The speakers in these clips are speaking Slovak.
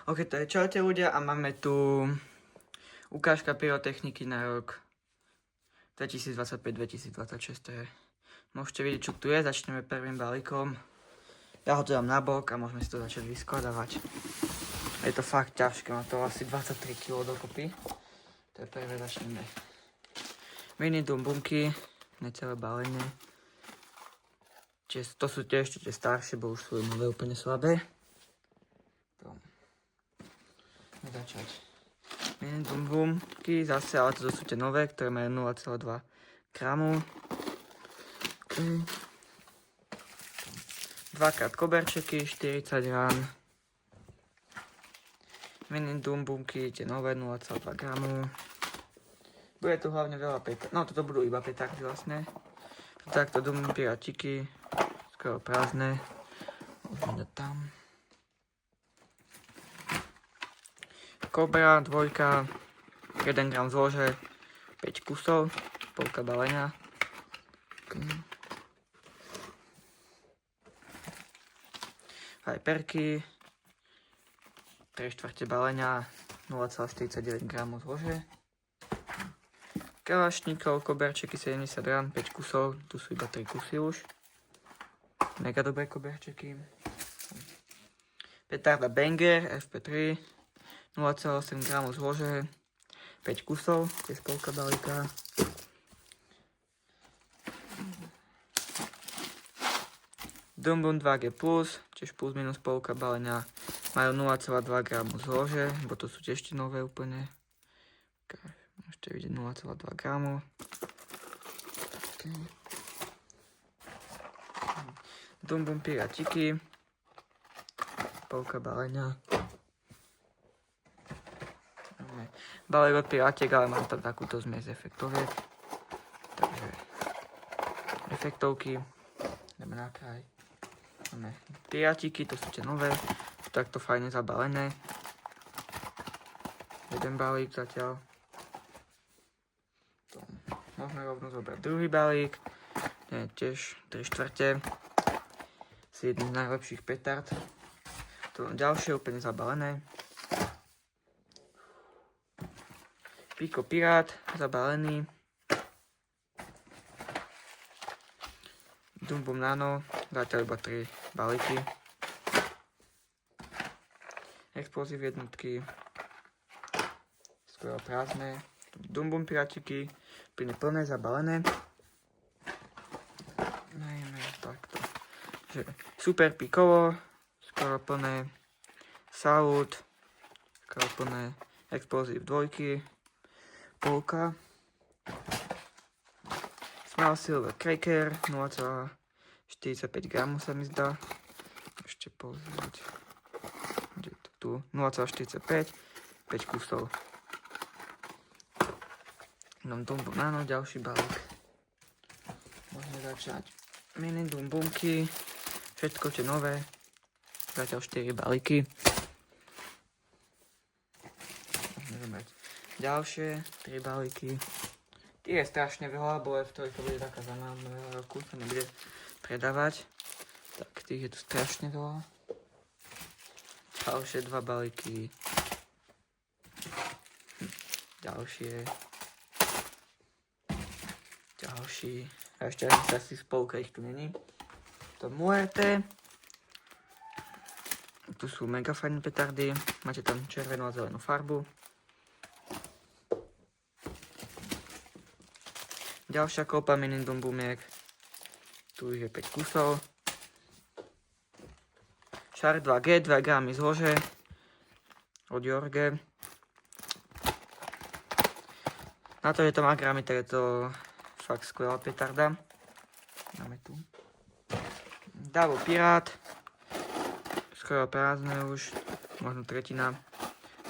Ok, to je čaute ľudia a máme tu ukážka pyrotechniky na rok 2025-2026. To je, môžete vidieť, čo tu je. Začneme prvým balíkom. Ja ho tu dám nabok a môžeme si to začať vyskladávať. Je to fakt ťažké, má to asi 23 kg dokopy. To je prvé, začneme. Mini dumbunky, necelé balenie. To sú tiež tie staršie, bo už sú nové úplne slabé. Začať. Mini dumbunky zase, ale to sú tie nové, ktoré majú 0,2 gramu. Okay. Dvakrát koberčeky, 40 rán. Mini dumbunky, tie nové 0,2 gramu. Bude tu hlavne veľa petard. No, toto budú iba petardy vlastne. Takto dumpirátiky, skoro prázdne. Môžeme dať tam. Kobra, dvojka, 1 gram zlože, 5 kusov, polka balenia. Hyperky, 3/4 balenia, 0,49 g zlože. Kalašníkov, koberčeky 70 rán, 5 kusov, tu sú iba 3 kusy už. Mega dobré koberčeky. Petarda Banger, FP3, 0,8 g zlože, 5 kusov, tiež polka balíka. Dumbun 2G+, tiež plus minus polka balenia, majú 0,2 g zlože, bo to sú tiež nové úplne. Môžete vidieť 0,2 g. Okay. Dumbun pirátiky, polka balenia. Balík od pirátiek, ale mám tam takúto zmes efektoviek. Takže efektovky, ideme na kraj. Máme pirátiky, to sú tie nové, sú takto fajne zabalené. Jeden balík zatiaľ. Môžeme rovno zobrať druhý balík, je tiež 3/4. Si jedný z najlepších petard. Tu mám ďalšie úplne zabalené. Pico Pirát, zabalený. Dumbum Nano, zatiaľ iba 3 balíky. Explosive jednotky, skoro prázdne. Dumbum Pirátiky, úplne plné, zabalené. Najmä takto. Super Piccolo, skoro plné. Salut, skoro plné. Explosive dvojky, polka. Small Silver Cracker, 0,45 g sa mi zdá. Ešte pozrieť. Kde je to tu? 0,45, 5 kusov. Dám Dumbum Nano, ďalší balík. Môžeme začať. Mini dumbunky, všetko tie nové. Zatiaľ 4 balíky. Môžeme zobrať ďalšie 3 balíky. Tých je strašne veľa, bo F3 bude taká za náhodného roku, sa nebude predávať. Tak tých je tu strašne veľa. Ďalšie 2 balíky. Ďalšie. A ešte asi spolka ich tu není. To Muerte. Tu sú mega fajné petardy. Máte tam červenú a zelenú farbu. Ďalšia kopa mini dumbumiek. Tu je 5 kusov. Shark 2G, 2 g zlože. Od Jorge. Na to, že to má gramy, tak je to fakt skvelá petarda. Máme tu. Davo Pirát. Skoro prázdne už. Možno tretina.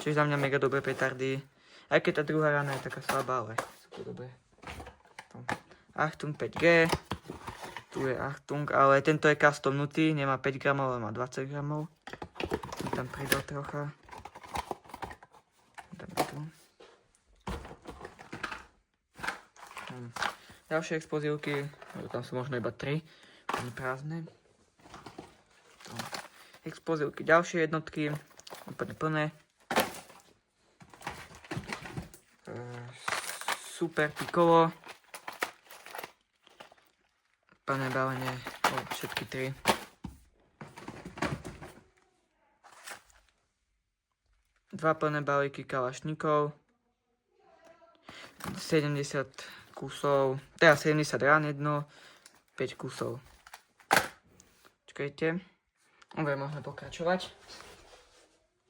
Čiže za mňa mega dobré petardy. Aj keď tá druhá rána je taká slabá, ale sú to dobré. Achtung 5G. Tu je Achtung, ale tento je customnutý. Nemá 5 g, ale má 20 g. Tam pridal trocha. Dáme tu. Ďalšie explozívky, tam sú možno iba 3, prázdne. Explozívky, ďalšie jednotky, úplne plné. Super Piccolo. Plné balenie, všetky 3. Dva plné balíky kalašníkov. 70 kusov, teda 70 rán jedno, 5 kusov. Čakajte. Dobre, môžeme pokračovať.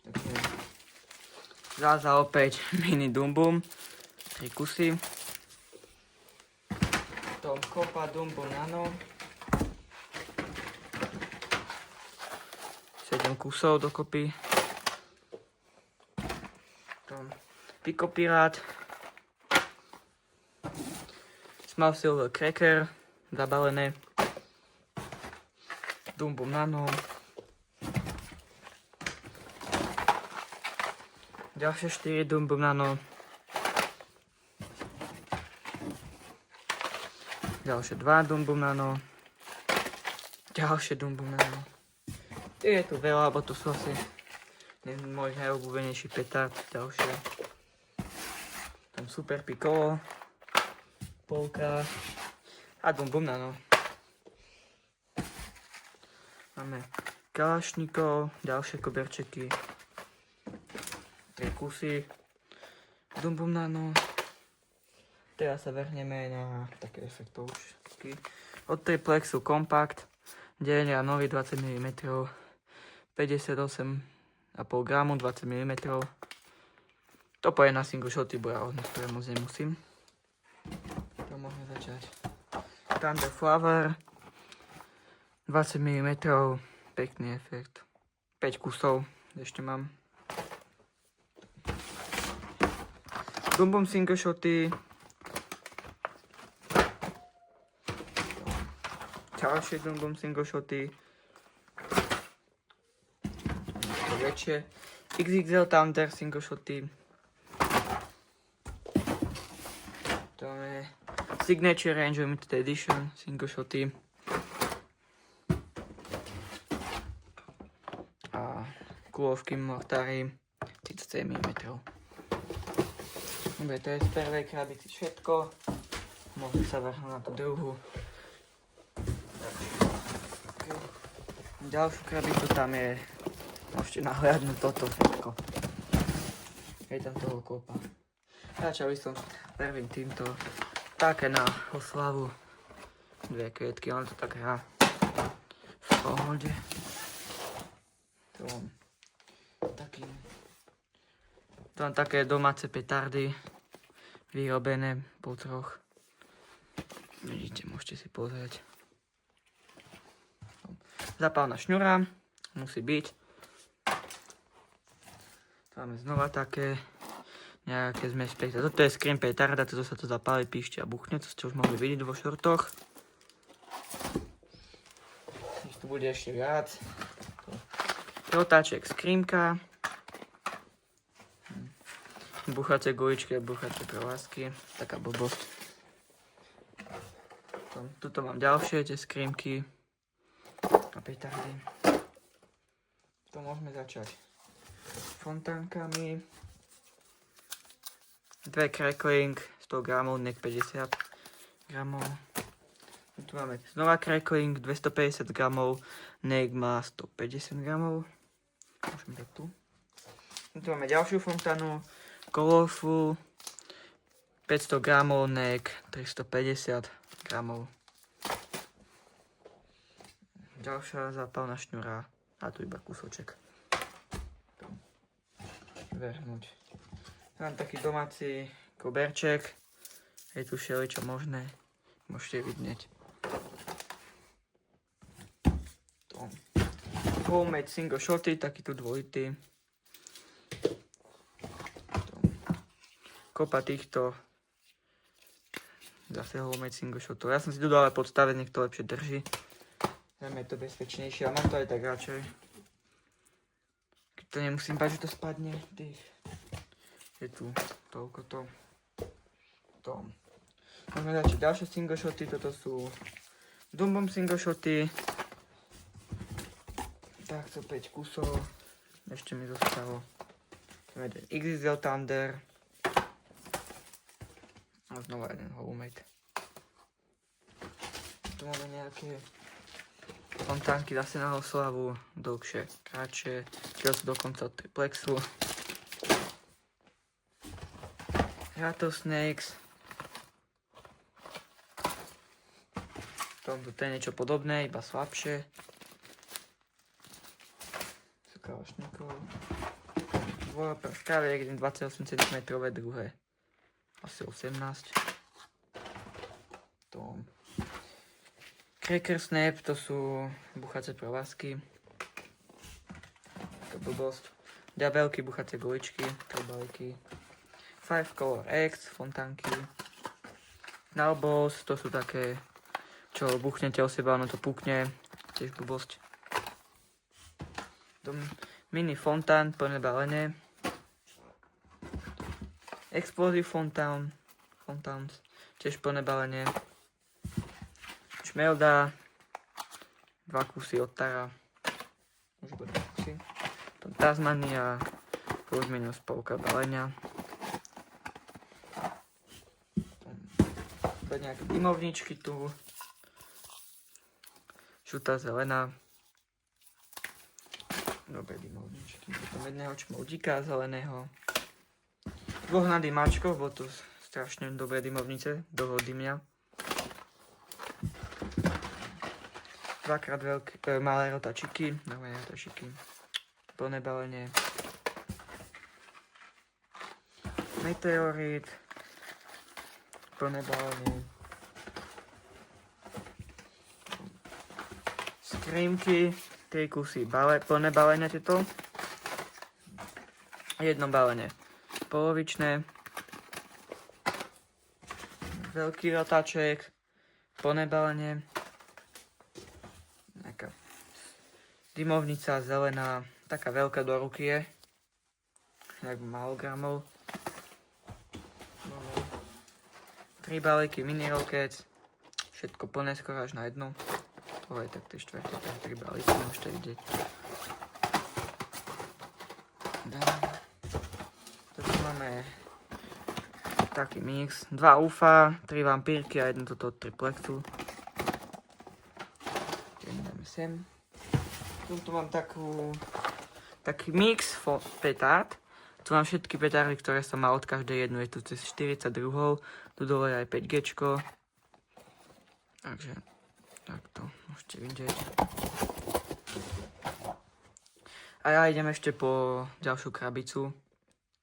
Takže Zaza opäť mini Dum Bum. 3 kusy. Tom Copa Dum Bum Nano. 7 kusov dokopy. Tom Pico Pirát. Small Silver Cracker. Zabalené. Dum Bum Nano. Ďalšie 4 Dum Bum Nano. Ďalšie 2 Dum Bum Nano. Ďalšie Dum Bum Nano. Je tu veľa, lebo tu sú asi môj najobľúbenejší petard. Ďalšie. Tam Super Piccolo. Polka. A Dum Bum Nano. Máme kalašníkov, ďalšie koberčeky. 3 kusy. Dum Bum Nano. Teraz sa vrhneme na také efektovky. Od Triplexu Compact. Delenia nový 20 mm. 58,5 gramu, 20 mm. To poje na single shoty, bo ja od niektoré moc nemusím. To môžeme začať. Thunder Flower. 20 mm. Pekný efekt. 5 kusov ešte mám. Dum Bum single shoty. Ďalšie Dum Bum single shoty. To väčšie. XXL Thunder single shoty. To je Signature Range Limited Edition single shoty. A kulovky mortári 37 mm. Dobre, to je z prvej krabici všetko. Môžem sa vrhnúť na tú druhú. Ďalšiu krabicu tam je, môžete nahliadnúť toto všetko. Je tam toho kopa. Začal by som prvým týmto také na oslavu. 2 kvietky, on to tak hrá v pohode. To mám také domáce petardy, vyrobené po 3. Vidíte, môžete si pozrieť. Zapálna šňura, musí byť. Tu máme znova také nejaké zmes petarda. Toto je screen petarda, toto sa to zapáli, píšte a buchne, to ste už mohli vidieť vo šortoch. Tu bude ešte viac. Rotáček skrinka. Buchacie guličky a buchacie provázky. Taká blbosť. Tuto mám ďalšie tie skrinky a petardy. To môžeme začať fontánkami. 2 crackling, 100 gramov, neck 50 gramov. Tu máme znova crackling, 250 gramov, neck má 150 gramov. Môžeme dať tu. Tu máme ďalšiu fontánu, Colorful, 500 gramov, neck 350 gramov. Ďalšia zápalná šňura, a tu iba kúsoček. Vrhnúť. Mám taký domáci koberček, je tu všeličo možné, môžete vidieť. Homemade single shoty, takýto dvojitý. Kopa týchto zase homemade single shotov. Ja som si tu dal ale podstaviť, nech to lepšie drží. Dáme to bezpečnejšie, ale mám to aj tak radšej. Keď to nemusím bať, že to spadne. Je tu toľko to. Môžeme začať ďalšie single shoty, toto sú Dum Bum single shoty. Takto 5 kusov. Ešte mi zostalo XXL Thunder. A znova jeden Homemade. Tu máme nejaké fontánky zase na oslavu, dlhšie, kratšie, tie sú dokonca od triplexu. Rattlesnakes. Tomto je niečo podobné, iba slabšie. Sú kalašníkov. Dvojopr škaviek, 28 cm, druhé asi 18. Tom. Cracker Snap, to sú buchace provázky. Taká blbosť. Ďabelky, buchace guličky, 3 balíky. 5 Color X, fontánky. Nalbos, to sú také, čo buchnete o seba, ono to pukne. Tiež blbosť. Mini fontán, plné balenie. Explosive Fontans, tiež plné balenie. Šmelda, 2 kusy od Tara, už bude 2 kusy. Potom Tasmania, plus minus polka balenia. Potom nejaké dymovničky tu. Žutá zelená. Dobre dymovničky. Potom jedného čmoldíka zeleného. Dvohnadý mačkov, bolo to strašne dobré dymovnice, do dymňa. Dvakrát malé rotačiky, normálne rotačiky, plné balenie. Meteorit, plné balenie. Skrimky, 3 kusy plné balenia tieto. Jedno balenie polovičné. Veľký rotaček, plné balenie. Dymovnica zelená, taká veľká do ruky je. Tak málo gramov. 3 balíky mini rockets. Všetko plné skoro až na jedno. Toho je tak 3/4, tak 3 balíky, môžete vidieť. Tu máme taký mix. 2 UFA, 3 vampírky a jedno toto od triplexu. Dáme sem. Tu mám taký mix petard. Tu mám všetky petardy, ktoré som mal od každej jednu. Je tu cez 40 druhov. Tu dole je aj 5G. Takže takto môžete vidieť. A ja idem ešte po ďalšiu krabicu.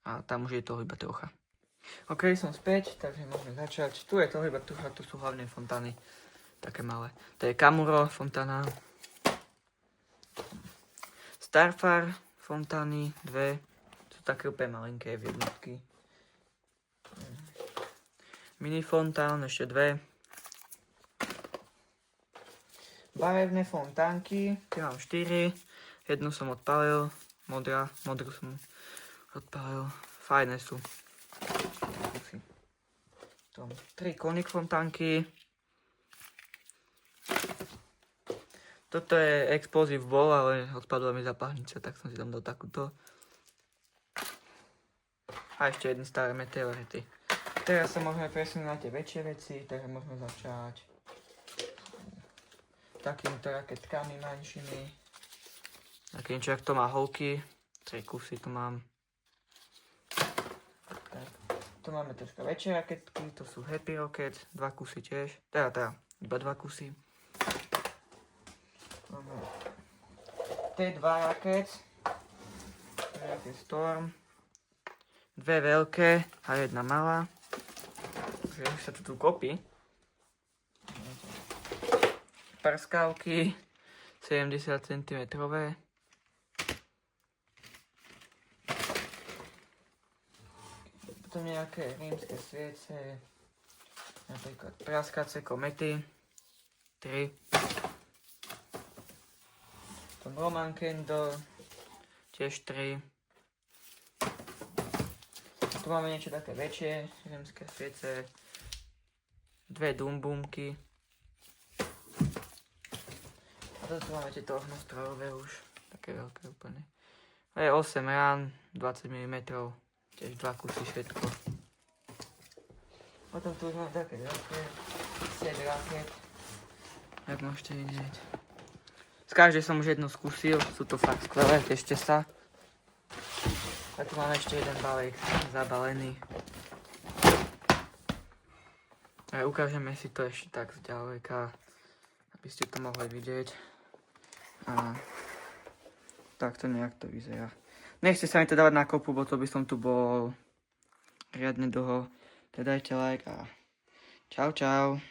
A tam už je toho iba trocha. OK, som späť, takže môžeme začať. Tu je toho iba trocha, tu sú hlavne fontány. Také malé. To je Kamuro fontána. Starfar fontány, 2, sú také úplne malinké v jednotky. Mini fontán, ešte 2. Barevné fontánky, tie mám 4, jednu som odpálil, modrú som odpálil, fajné sú. 3 koník fontánky. Toto je Explosive Ball, ale odpadla mi zapálnica, tak som si tam dal takúto. A ešte jeden staré meteority. Teraz sa môžeme presunúť na tie väčšie veci, takže môžeme začať takýmito raketkami menšími. Taký niečo, jak to má holky. 3 kusy tu mám. Tak. Tu máme troška väčšie raketky, to sú Happy Rockets, 2 kusy tiež. Teda, iba 2 kusy. Máme T2 Rockets, nejaký Storm, 2 veľké a 1 malá. Takže už sa tu kopí. Prskavky, 70 cm. Potom nejaké rímske sviece, napríklad praskace komety, 3. Roman Candle, tiež 3. Tu máme niečo také väčšie, rímske sviece, 2 Dumbumky. A tu máme tieto ohňostrojové už, také veľké úplne. To je 8 rán, 20 mm, tiež 2 kusy všetko. Potom tu už mám také set raket, jak môžete vidieť. Z každej som už jednu skúsil, sú to fakt skvelé, tešte sa. A tu máme ešte jeden balík zabalený. A ukážeme si to ešte tak zďaleka, aby ste to mohli vidieť. A takto nejak to vyzerá. Nechce sa mi to dávať na kopu, bo to by som tu bol riadne dlho. Teda dajte like a čau čau.